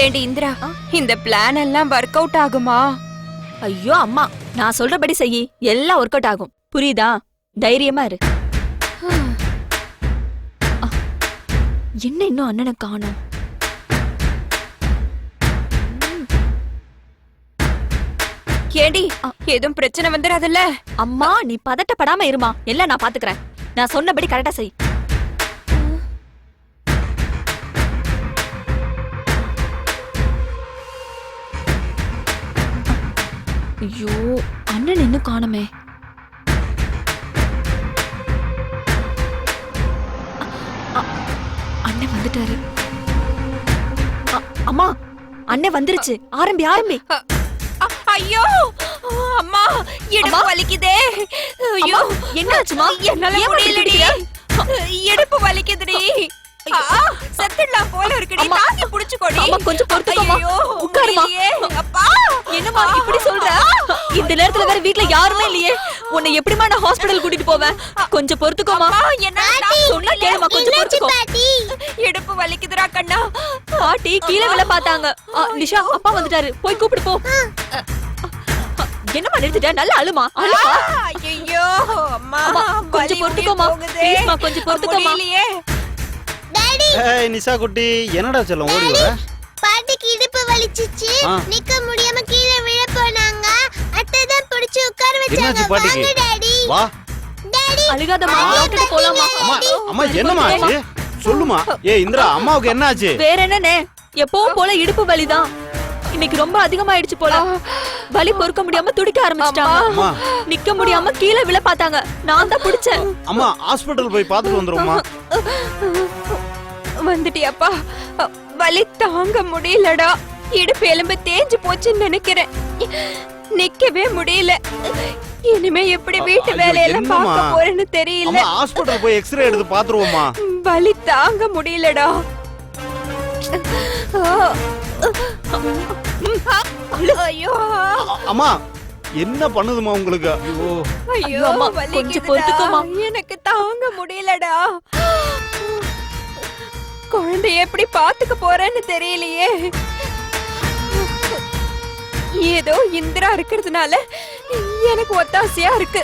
ஏண்டி இந்திரா, இந்த பிளான் எல்லாம் ஒர்க் அவுட் ஆகுமா? ஐயோ அம்மா, நான் சொல்றபடி செய்யி, எல்லாம் ஒர்க் அவுட் ஆகும். புரியுதா? தைரியமா இரு. என்ன இன்னும் அண்ணனை காணோம்? ஏண்டி, எதுவும் பிரச்சனை வந்துடாதுல்ல? அம்மா நீ பதட்டப்படாம இருமா, எல்லாம் நான் பாத்துக்கிறேன். நான் சொன்னபடி கரெக்டா செய். ஐயோ, அண்ணன் இன்னும் காணுமே. அண்ணன் வந்துட்டாரு. அம்மா, அண்ணன் வந்துருச்சு. ஆரம்பி ஆரம்பி. ஐயோ அம்மா, இடுப்பு வலிக்குதே. ஐயோ என்னாச்சுமா? என்னால முடியலடி, இடுப்பு வலிக்குதுடி. செத்துடலாம் போல இருக்குடி, தாங்கி புடிச்சுக்கோடி. அம்மா கொஞ்சம் பொறுத்துக்கோமா, உட்காருமா. அப்பா என்னம்மா இப்படி சொல்ற? இந்த நேரத்துல வேற வீட்ல யாருமே இல்லையே, உன்னை எப்படிமா நான் ஹாஸ்பிடல் கூட்டிட்டு போவேன்? கொஞ்சம் பொறுத்துக்கோமா. என்ன சொன்னா கேளுமா, கொஞ்சம் பொறுத்துக்கோ. இடுப்பு வலிக்குதுடா கண்ணா. பாட்டி கீழே விழ பார்த்தாங்க. நிஷா, அப்பா வந்துட்டாரு, போய் கூப்பிடு போ. என்னம்மா நிறுத்திட்ட? நல்லா அழுமா, அழுமா. ஐயோ அம்மா, கொஞ்சம் பொறுத்துக்கோமா ப்ளீஸ்மா, கொஞ்சம் பொறுத்துக்கோமா. டாடி, ஏய் நிஷா குட்டி, என்னடா செல்லம் ஓடி வர? பாட்டிக்கு இடுப்பு வலிச்சிச்சு, நிக்க முடியாம கீழே விழ போனாங்க. அத்தை தான் பிடிச்சு உட்கார வச்சாங்க. வாங்க டாடி. வா டாடி, அழுகாதம்மா, டாக்டர் போலாமா? அம்மா, அம்மா என்னம்மா ஆச்சு? சொல்லுமா. ஏய் இந்திரா, அம்மாவுக்கு என்ன ஆச்சு? வேற என்னனே, எப்பவும் போல இடுப்பு வலிதான். இன்னைக்கு ரொம்ப அதிகமாயிடுச்சு போல. வலி பொறுக்க முடியாம துடிக்க ஆரம்பிச்சிட்டாங்க. நிக்க முடியாம கீழே விழ பார்த்தாங்க. நான் தான் பிடிச்சேன். அம்மா ஹாஸ்பிடல் போய் பார்த்துட்டு வந்துருவோம்மா. வந்துட்டியாப்பா? வலி தாங்க முடியலடா. இடுப்பு எலும்பு தேஞ்சு போச்சுன்னு நினைக்கிறேன். நிக்கவே முடியல. இனிமே எப்படி வீட்டு வேலையெல்லாம் பார்க்க போறேன்னு தெரியல. அம்மா ஹாஸ்பிடல் போய் எக்ஸ்ரே எடுத்து பாத்துருவோம்மா. வலி தாங்க முடியலடா. ஐயோ அம்மா, என்ன பண்ணுதுமா உங்களுக்கு? ஐயோ அம்மா, கொஞ்சம் பொறுத்துக்கோமா. எனக்கு தாங்க முடியலடா. குழந்தைய எப்படி பாத்துக்க போறேன்னு தெரியலையே. ஏதோ இந்திரா இருக்கிறதுனால எனக்கு ஒத்தாசையா இருக்கு.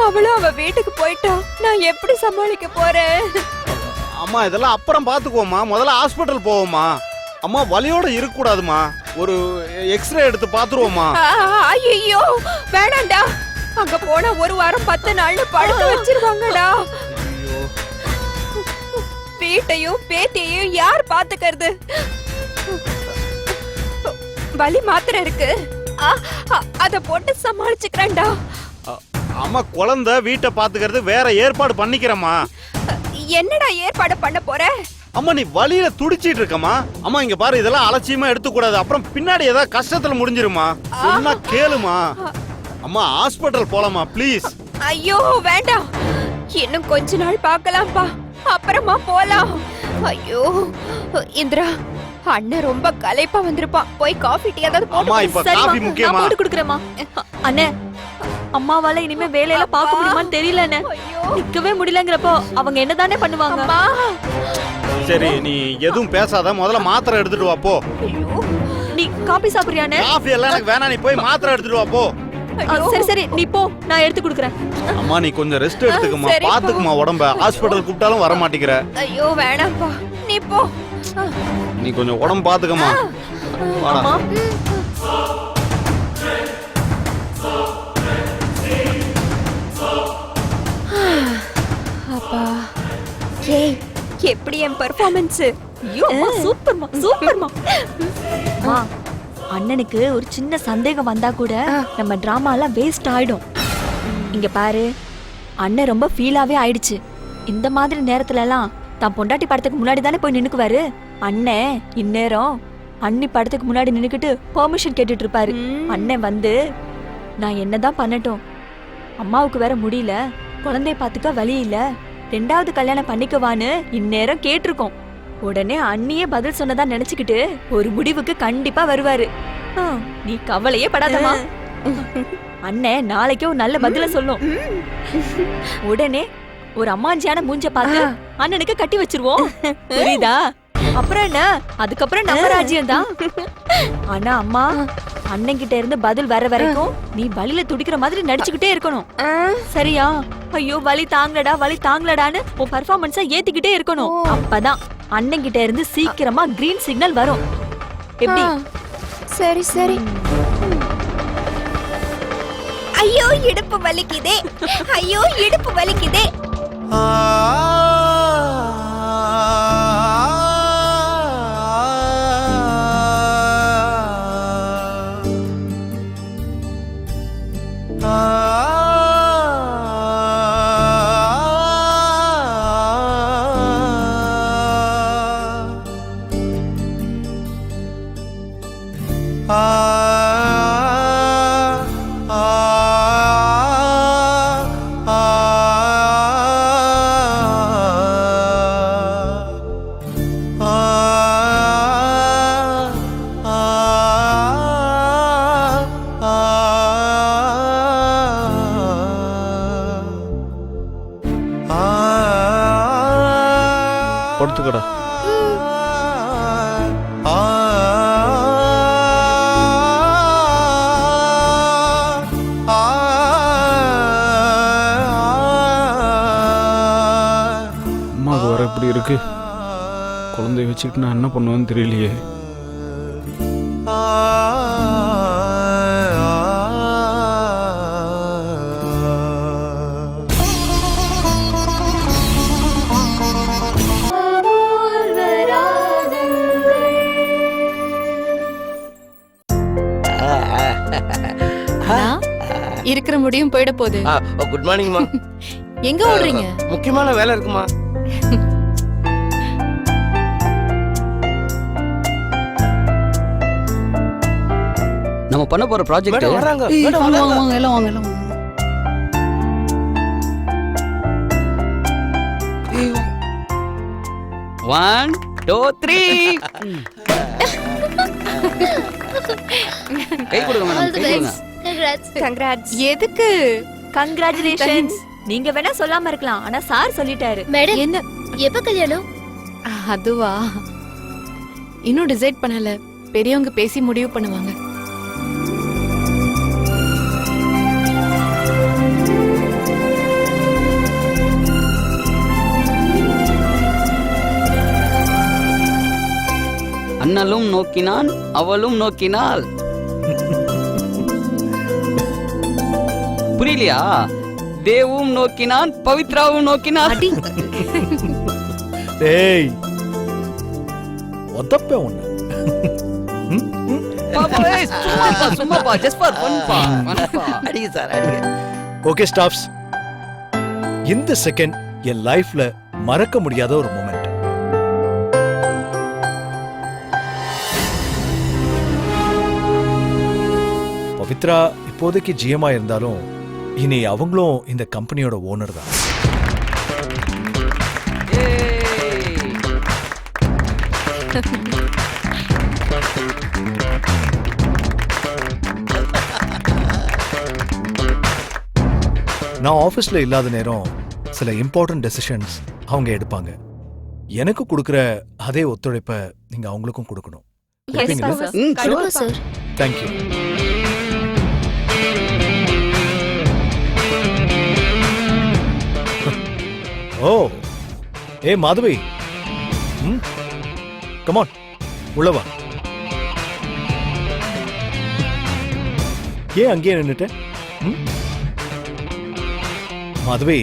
அவளும் அவ வீட்டுக்கு போயிட்டா, நான் எப்படி சமாளிக்க போறேன்? அம்மா இதெல்லாம் அப்புறம் பாத்துக்குவோம்மா, முதல்ல ஹாஸ்பிடல் போவோம்மா. அம்மா வலியோட இருக்க கூடாதுமா, ஒரு எக்ஸ்ரே எடுத்து பாத்துருவோம்மா. ஐயோ வேணாண்டா, அங்க போனா 1 வாரம் 10 நாள்னு படுக்க வச்சிருவாங்கடா. வீட்டையும் பேத்தியையும் யார் பாத்துக்கிறது? வலி மாத்திரை இருக்கு, அத போட்டு சமாளிச்சுக்கிறேன்டா. அம்மா குழந்தை வீட்டை பாத்துக்கிறது வேற ஏற்பாடு பண்ணிக்கிறேம்மா. என்னடா ஏற்பாடு பண்ண போற? அம்மா நீ வலியில துடிச்சிட்டு இருக்கமா. அம்மா இங்க பாரு, இதெல்லாம் அலட்சியமா எடுத்துக்கூடாது, அப்புறம் பின்னாடி ஏதாவது கஷ்டத்துல முடிஞ்சிருமா. சொன்னா கேளுமா. அம்மா ஹாஸ்பிடல் போலாமா ப்ளீஸ்? ஐயோ வேண்டாம், இன்னும் கொஞ்ச நாள் பார்க்கலாம்பா, அப்புறமா போலாம். ஐயோ இந்திரா, அண்ணன் ரொம்ப களைப்பா வந்திருப்பான், போய் காஃபி டீ ஏதாவது அம்மா இப்ப காபி முக்கியமா? போட்டு குடுக்குறேம்மா. அண்ணே, அம்மாவால இனிமே வேலையெல்லாம் பார்க்க முடியுமான்னு தெரியல அண்ணே. நிக்கவே முடியலங்கிறப்போ அவங்க என்னதானே பண்ணுவாங்க? சரி நீ எதுவும் பேசாத, முதல்ல மாத்திரை எடுத்துட்டு வா போ. நீ காபி சாப்பிடுறியானே? காபி எல்லாம் எனக்கு வேணாம், நீ போய் மாத்திரை எடுத்துட்டு வா போ. சரி சரி நீ போ, நான் எடுத்து குடுக்குறேன். அம்மா நீ கொஞ்சம் ரெஸ்ட் எடுத்துக்கமா, பாத்துக்குமா உடம்ப. ஹாஸ்பிடல் கூப்பிட்டாலும் வர மாட்டேங்கிற. ஐயோ வேணாம்பா, நீ போ. நீ கொஞ்சம் உடம்பு பாத்துக்கமா. வாடா. அப்பா ஏய், எப்படி என் பெர்ஃபார்மன்ஸ்? ஐயோ அம்மா, சூப்பர்மா சூப்பர்மா. அம்மா, அண்ணனுக்கு ஒரு சின்ன சந்தேகம் வந்தா கூட நம்ம டிராமா எல்லாம் வேஸ்ட் ஆயிடும். இங்க பாரு, அண்ணன் ரொம்ப ஃபீலாவே ஆயிடுச்சு. இந்த மாதிரி நேரத்துல எல்லாம் தான் பொண்டாட்டி படத்துக்கு முன்னாடி தானே போய் நின்னுக்குவாரு. அண்ணன் இந்நேரம் அண்ணி படத்துக்கு முன்னாடி நின்னுக்கிட்டு பெர்மிஷன் கேட்டுட்டு இருப்பாரு. அண்ணன் வந்து நான் என்னதான் பண்ணட்டும், அம்மாவுக்கு வேற முடியல, குழந்தைய பாத்துக்க வழி இல்ல, 2வது கல்யாணம் பண்ணிக்குவான்னு இந்நேரம் கேட்டிருக்கோம். உடனே அண்ணியே பதில் சொன்னதா நினைச்சுக்கிட்டு ஒரு முடிவுக்கு கண்டிப்பா வருவாரு. நீ கவலையே படாதமா. அண்ணன் நாளைக்கே ஒரு நல்ல பதில சொல்லும். உடனே ஒரு அம்மாஞ்சியான மூஞ்ச பார்த்து அண்ணனுக்கு கட்டி வச்சிருவோம். புரியுதா? அப்புறம் என்ன, அதுக்கப்புறம் நம்ம ராஜ்யம் தான். ஆனா அம்மா, அண்ணன் கிட்ட இருந்து பதில் வர வரைக்கும் நீ வலியில துடிக்கிற மாதிரி நடிச்சுக்கிட்டே இருக்கணும், சரியா? ஐயோ வலி தாங்கலடா, வலி தாங்கலடான்னு உன் பர்ஃபார்மன்ஸ ஏத்திக்கிட்டே இருக்கணும். அப்பதான் அண்ணன் கிட்ட இருந்து சீக்கிரமா கிரீன் சிக்னல் வரும். எப்படி? சரி சரி. ஐயோ இடுப்பு வலிக்குதே, ஐயோ இடுப்பு வலிக்குதே. படுத்துக்கடா. அம்மாவுக்கு வர இப்படி இருக்கு, குழந்தைய வச்சுக்கிட்டு நான் என்ன பண்ணுவேன்னு தெரியலையே. இருக்கிற முடியும் போயிட போகுது. குட் மார்னிங்மா. எங்க ஓடுறீங்க? முக்கியமான வேலை இருக்குமா. நம்ம பண்ண போற ப்ராஜெக்ட் வராங்க. வாங்க எல்லாம் வாங்க எல்லாம் வாங்க. 1 2 3 கை கொடுங்க மேடம், கை கொடுங்க. கங்க்ராட்ஸ். எதுக்கு? கங்க்ராச்சுலேஷன்ஸ். நீங்க வேணா சொல்லாம இருக்கலாம், ஆனா சார் சொல்லிட்டாரு. மேடம் என்ன? எப்ப கல்யாணம்? அதுவா, இன்னும் டிசைட் பண்ணல. பெரியவங்க பேசி முடிவு பண்ணுவாங்க. அண்ணலும் நோக்கினான், அவளும் நோக்கினாள். புரியலையா? தேவும் நோக்கினான், பவித்ராவும் நோக்கினாள். டேய் ஒத்தப்ப ஒண்ணு. சும்மாப்பா, just for fun பா. அடிங்க சார், அடிங்க. Okay stops. இந்த செகண்ட் என் லைஃப்ல மறக்க முடியாத ஒரு மொமெண்ட். பவித்ரா இப்போதைக்கு ஜிஎம்மா இருந்தாலும் இனி அவங்களும் இந்த கம்பெனியோட ஓனர் தான். நான் ஆபீஸ்ல இல்லாத நேரம் சில இம்பார்ட்டன்ட் டெசிஷன்ஸ் அவங்க எடுப்பாங்க. எனக்கு கொடுக்கிற அதே ஒத்துழைப்ப நீங்க அவங்களுக்கும் கொடுக்கணும். கண்டிப்பா சார். தேங்க்யூ. ஓ ஏ மாதவி, கம் ஆன், உள்ள வா. ஏன் அங்கேயே நின்னுட்ட? மாதவி,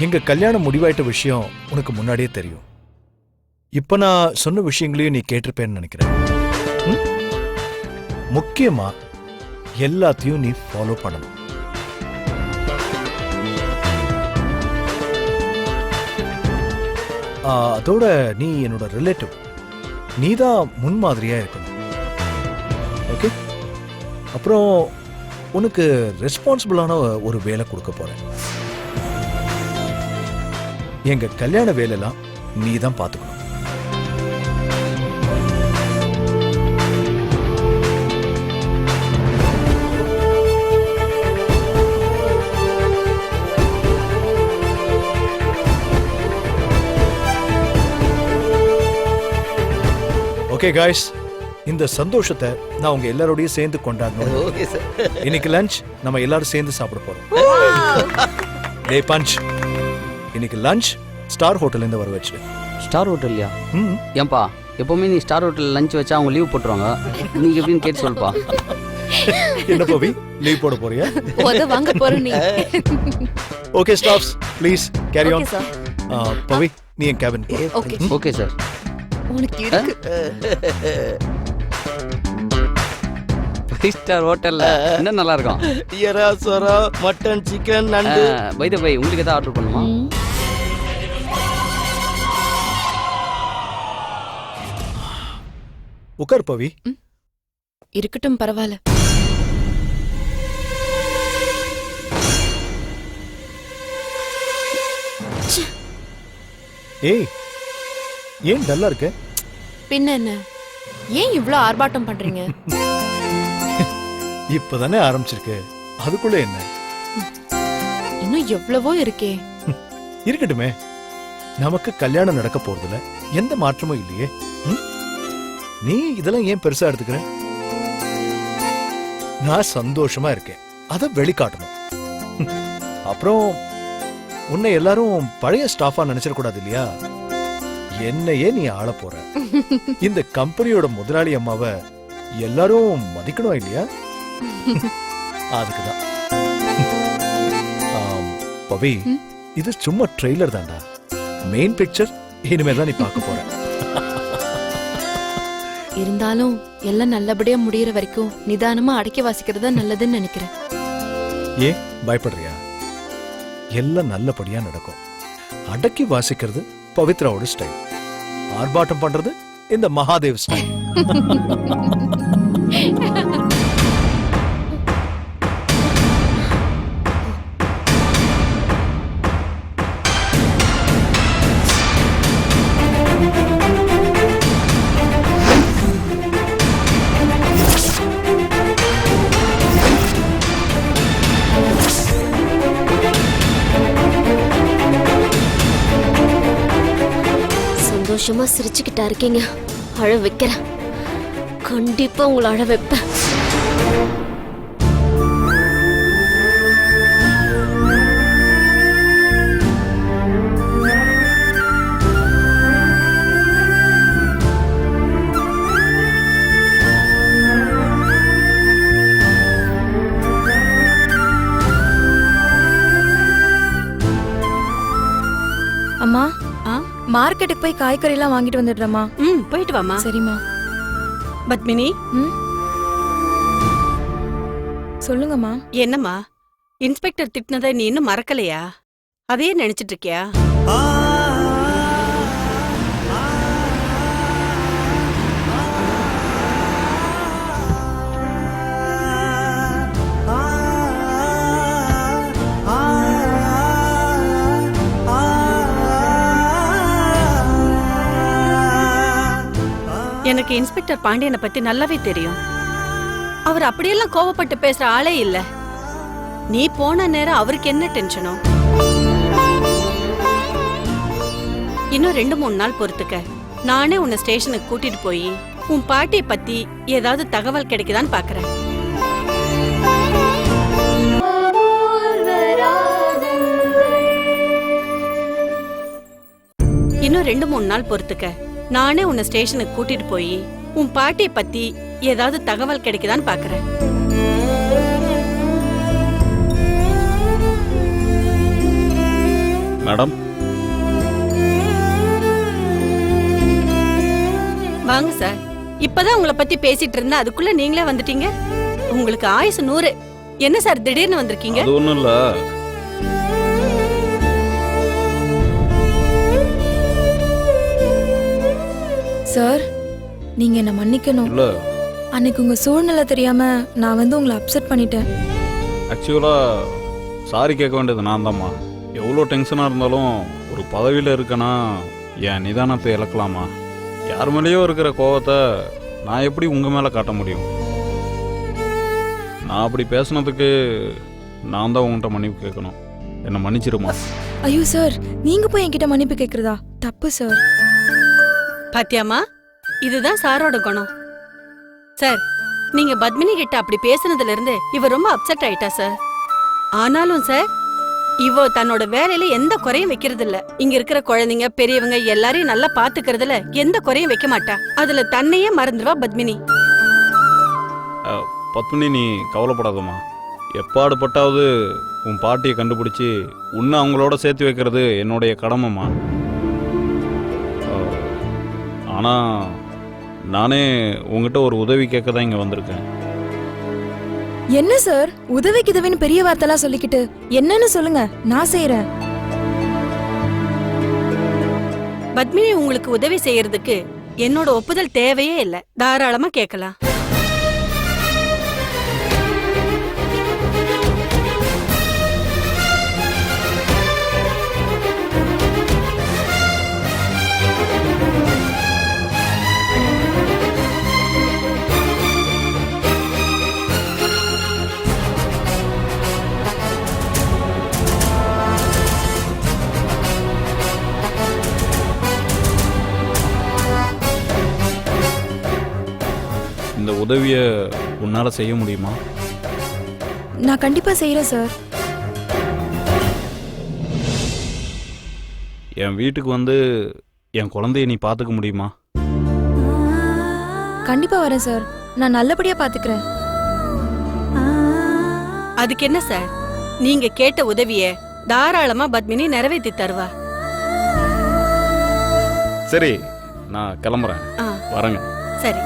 எங்க கல்யாணம் முடிவாயிட்ட விஷயம் உனக்கு முன்னாடியே தெரியும். இப்ப நான் சொன்ன விஷயங்களையும் நீ கேட்டிருப்பேன்னு நினைக்கிறேன். முக்கியமா எல்லாத்தையும் நீ ஃபாலோ பண்ணணும். அதோட நீ என்னோட ரிலேட்டிவ், நீதான் முன்மாதிரியா இருக்கணும். ஓகே? அப்புறம் உனக்கு ரெஸ்பான்சிபிளான ஒரு வேலை கொடுக்க போறேன். எங்க கல்யாண வேலைலாம் நீ தான் பாத்துக்கணும். ஓகே காய்ஸ், இந்த சந்தோஷத்தை நான் உங்க எல்லாரோடயும் சேர்ந்து கொண்டாடணும். Okay sir. இன்னைக்கு லஞ்ச் நம்ம எல்லாரும் சேர்ந்து சாப்பிட போறோம். டே பஞ்ச், இன்னைக்கு லஞ்ச் ஸ்டார் ஹோட்டல்ல இருந்து வர வச்சு. ஸ்டார் ஹோட்டல்லையா? ம். ஏன்பா எப்பவுமே நீ ஸ்டார் ஹோட்டல் லஞ்ச் வச்சா அவங்க லீவ் போட்டுருவாங்க, நீங்க எப்படின்னு கேட்டு சொல்லுப்பா. என்ன பவி, லீவ் போட போறியா? வாங்க போற நீ. Okay staffs, please carry on. Okay sir. Pavi, நீ என் கேபின். ஓகே. Okay sir. உனக்கு இருக்கு. 5 ஸ்டார் ஹோட்டல்ல என்ன நல்லா இருக்கும்? எறா சொரா மட்டன் சிக்கன் நண்டு. பை த பை, உங்களுக்கு எதாவது ஆர்டர் பண்ணுமா? உட்கார் பவி. இருக்கட்டும், பரவாயில்ல. ஏய், ஏன் டல்லா இருக்க? பின்ன என்ன, ஏன் இவ்ளோ ஆர்ப்பாட்டம் பண்றீங்க? இப்பதானே ஆரம்பிச்சிருக்கு, அதுக்குள்ள என்ன? இன்னும் எவ்வளவோ இருக்கே. இருக்கட்டுமே, நமக்கு கல்யாணம் நடக்க போறதுல எந்த மாற்றமும் இல்லையே. ம்? நீ இதெல்லாம் ஏன் பெருசா எடுத்துக்கிற? நான் சந்தோஷமா இருக்கேன், அத வெளிக்காட்டணும். அப்புறம் உன்னை எல்லாரும் பழைய ஸ்டாஃபா நினைச்சிட கூடாது இல்லையா? என்னையே நீ ஆள போற. இந்த கம்பெனியோட முதலாளி அம்மாவை எல்லாரும் மதிக்கணும் இல்லையா? அதுக்குதான். பவி, இது சும்மா ட்ரெய்லர் தான்டா. மெயின் பிக்சர் இனிமேல் தான் நீ பார்க்க போற. இருந்தாலும் எல்லாம் நல்லபடியா முடியற வரைக்கும் நிதானமா அடக்கி வாசிக்கிறது நல்லதுன்னு நினைக்கிறேன். ஏன் பயப்படுறியா? எல்லாம் நல்லபடியா நடக்கும். அடக்கி வாசிக்கிறது பவித்ராவோட ஸ்டைல், ஆர்ப்பாட்டம் பண்றது இந்த மகாதேவ் ஸ்டைல். சந்தோஷமா சிரிச்சுக்கிட்டா இருக்கீங்க, அழ வைக்கிறேன். கண்டிப்பா உங்களை அழ வைப்பேன். அம்மா, மார்க்கெட்டுக்கு போய் காய்கறி எல்லாம் வாங்கிட்டு வந்துடுறேம்மா. போயிட்டு வாமா. சரிம்மா. பத்மினி, சொல்லுங்கம்மா. என்னம்மா, இன்ஸ்பெக்டர் திட்டினதை நீ இன்னும் மறக்கலையா? அதையே நினைச்சிட்டு இருக்கியா? எனக்கு இன்ஸ்பெக்டர் பாண்டியனை பத்தி நல்லாவே தெரியும். அவர் அப்படியெல்லாம் கோவப்பட்டு பேசுற ஆளே இல்ல. நீ போன நேரம் அவருக்கு என்ன டென்ஷனோ? இன்னும் 2-3 நாள் பொறுத்துக்க. நானே உன்னை ஸ்டேஷனுக்கு கூட்டிட்டு போய் உன் பாட்டியை பத்தி ஏதாவது தகவல் கிடைக்குதான்னு பாக்குறேன். இன்னும் 2-3 நாள் பொறுத்துக்க. நானே உன்னை ஸ்டேஷனுக்கு கூட்டிட்டு போய் உன் பாட்டியை பத்தி ஏதாவது தகவல் கிடைக்குதான்னு பாக்குறேன். மேடம், வாங்க சார். இப்பதான் உங்களை பத்தி பேசிட்டு இருந்தா அதுக்குள்ள நீங்களே வந்துட்டீங்க. உங்களுக்கு ஆயுசு 100. என்ன சார் திடீர்னு வந்திருக்கீங்க? அது ஒண்ணும் இல்ல. சார், நீங்க என்ன மன்னிக்கணும். இல்ல, அன்னைக்கு உங்க சூழ்நிலை தெரியாம நான் வந்து உங்களை அப்செட் பண்ணிட்டேன். ஆக்சுவலா சாரி கேட்க வேண்டியது நான் தான்மா. எவ்வளோ டென்ஷனா இருந்தாலும் ஒரு பதவியில இருக்கனா என் நிதானத்தை இழக்கலாமா? யார் மேலேயோ இருக்கிற கோவத்தை நான் எப்படி உங்க மேல காட்ட முடியும்? நான் அப்படி பேசுனதுக்கு நான் தான் உங்கள்கிட்ட மன்னிப்பு கேட்கணும். என்னை மன்னிச்சிருமா? ஐயோ சார், நீங்க போய் என்கிட்ட மன்னிப்பு கேக்குறதா? தப்பு சார். பாத்தியாமா, இதுதான் சாரோட குணம். சார், நீங்க பத்மினி கிட்ட அப்படி பேசுனதுல இருந்து இவ ரொம்ப அப்செட் ஆயிட்டா சார். ஆனாலும் சார், இவ தன்னோட வேலையில எந்த குறையும் வைக்கிறது இல்ல. இங்க இருக்கிற குழந்தைங்க பெரியவங்க எல்லாரையும் நல்லா பாத்துக்கிறதுல எந்த குறையும் வைக்க மாட்டா. அதுல தன்னையே மறந்துடுவா பத்மினி. பத்மினி, நீ கவலைப்படாதம்மா. எப்பாடுபட்டாவது உன் பாட்டியை கண்டுபிடிச்சி உன்னை அவங்களோட சேர்த்து வைக்கிறது என்னுடைய கடமைம்மா. ஆனால் நானே உங்ககிட்ட ஒரு உதவி கேட்க தான் இங்கே வந்திருக்கேன். என்ன சார் உதவிக்கு உதவின்னு பெரிய வார்த்தைலாம் சொல்லிக்கிட்டு? என்னன்னு சொல்லுங்க, நான் செய்யறேன். பத்மினி உங்களுக்கு உதவி செய்யறதுக்கு என்னோட ஒப்புதல் தேவையே இல்ல. தாராளமா கேட்கலாம். இந்த உதவியை உன்னால் செய்ய முடியுமா? நான் கண்டிப்பா செய்யறேன் சார். என் வீட்டுக்கு வந்து என் குழந்தைய நீ பார்த்துக்க முடியுமா? கண்டிப்பா வரேன் சார். நான் நல்லபடியா பாத்துக்கிறேன். அதுக்கு என்ன சார், நீங்க கேட்ட உதவிய தாராளமா பத்மினி நிறைவேற்றி தருவா. சரி, நான் கிளம்புறேன். வரேங்க. சரி.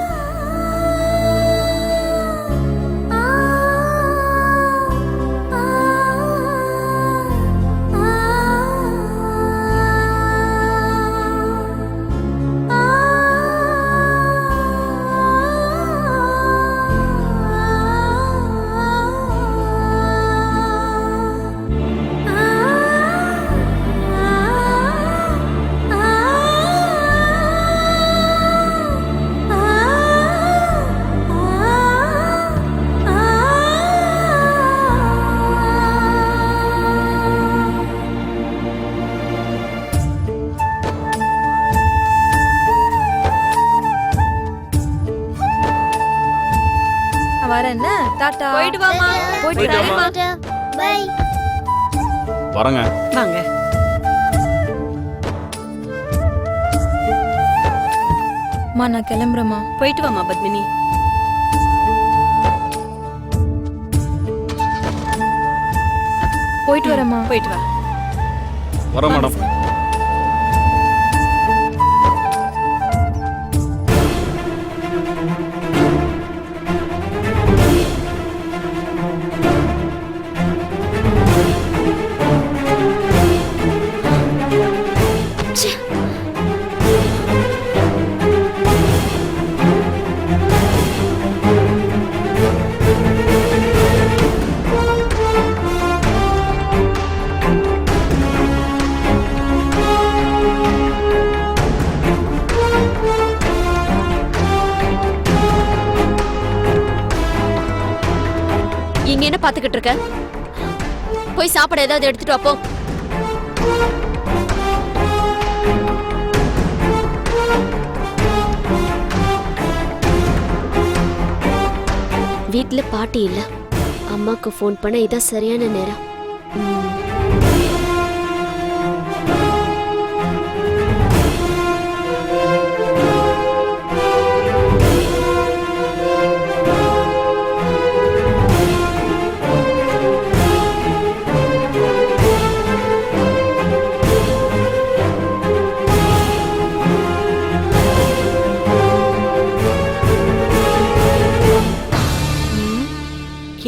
வரேன்ன. டாடா. போயிட்டு வாமா. போயிட்டு வாமா. பை. வரேங்க. வாங்க. நான் கிளம்புறேம்மா. போயிட்டு வாமா பத்மினி. போயிட்டு வரேம்மா. போயிட்டு வா. வரேன் மேடம். இங்க என்ன பாத்துக்கிட்டு இருக்க? போய் சாப்பாடு ஏதாவது எடுத்துட்டு வாப்போ. வீட்ல பாட்டி இல்ல. அம்மாக்கு ஃபோன் பண்ண இதான் சரியான நேரம்.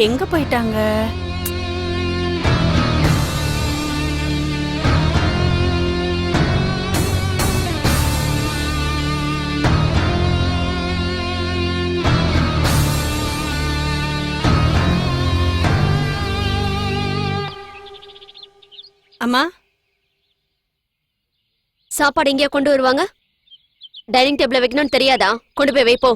எங்க போயிட்டாங்க? அம்மா, சாப்பாடு எங்கேயா கொண்டு வருவாங்க? டைனிங் டேபிள்ல வைக்கணும்னு தெரியாதா? கொண்டு போய் வைப்போ.